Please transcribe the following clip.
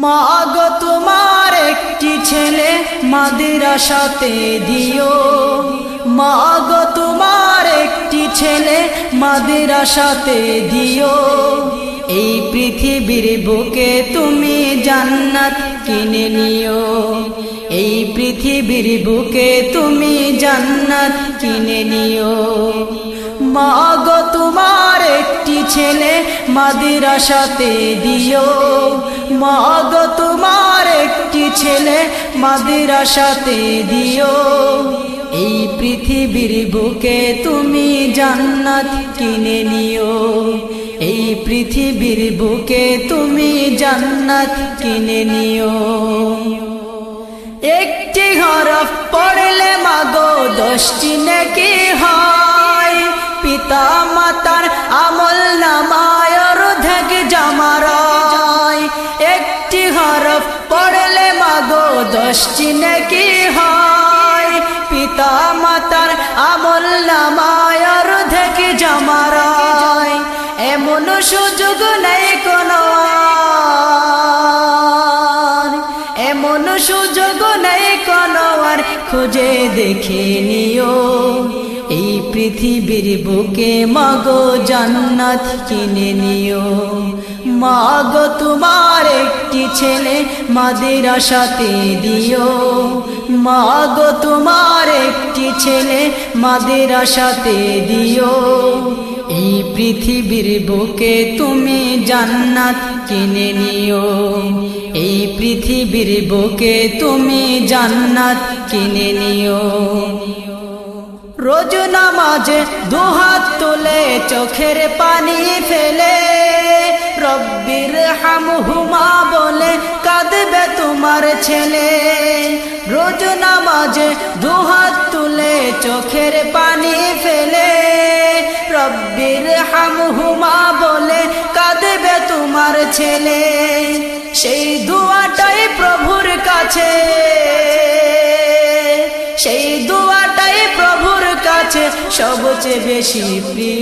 মাগো তোমার একটি ছেলে মাদ্রাসাতে দিও, মাগো তোমার একটি ছেলে মাদ্রাসাতে দিও। এই পৃথিবীর বুকে তুমি জান্নাত কিনে নিও, এই পৃথিবীর বুকে তুমি জান্নাত কিনে নিও। মাগো তোমার একটি ছেলে মাদ্রাসাতে দিও, মাগো তোমার একটি ছেলে মাদ্রাসাতে দিও। এই পৃথিবীর বুকে তুমি জান্নাত কিনে নিও, এই পৃথিবীর বুকে তুমি জান্নাত কিনে নিও। একটি হরফ পড়লে মাগো 10টি নেকি হয়, পিতা মাতার আমল নামায় অর্ধেক জমা রয়। একটি হরফ পড়লে মাগো 10টি নেকি হয়, পিতা মাতার আমল নামায় অর্ধেক জমা রয়। এমন সুযোগ নেই কোনো আর, এমন সুযোগ নেই কোনো আর, খুঁজে দেখে নিও। এই পৃথিবীর বুকে মাগো জান্নাত কিনে নিও। মাগো তোমার একটি ছেলে মাদ্রাসাতে দিও, মাগো তোমার একটি ছেলে মাদ্রাসাতে দিও। এই পৃথিবীর বুকে তুমি জান্নাত কিনে নিও, এই পৃথিবীর বুকে তুমি জান্নাত কিনে নিও। রোজ নামাজে দুহাত তুলে চোখের পানি ফেলে, রব্বির হামহুমা বলে কাঁদবে তোমার ছেলে। রোজ নামাজে দুহাত তুলে চোখের পানি ফেলে, রব্বির হামহুমা বলে কাঁদবে তোমার ছেলে। সেই দুয়াটাই প্রভুর কাছে, সেই দুয়াটাই প্রভুর কাছে সবচেয়ে বেশি প্রিয়।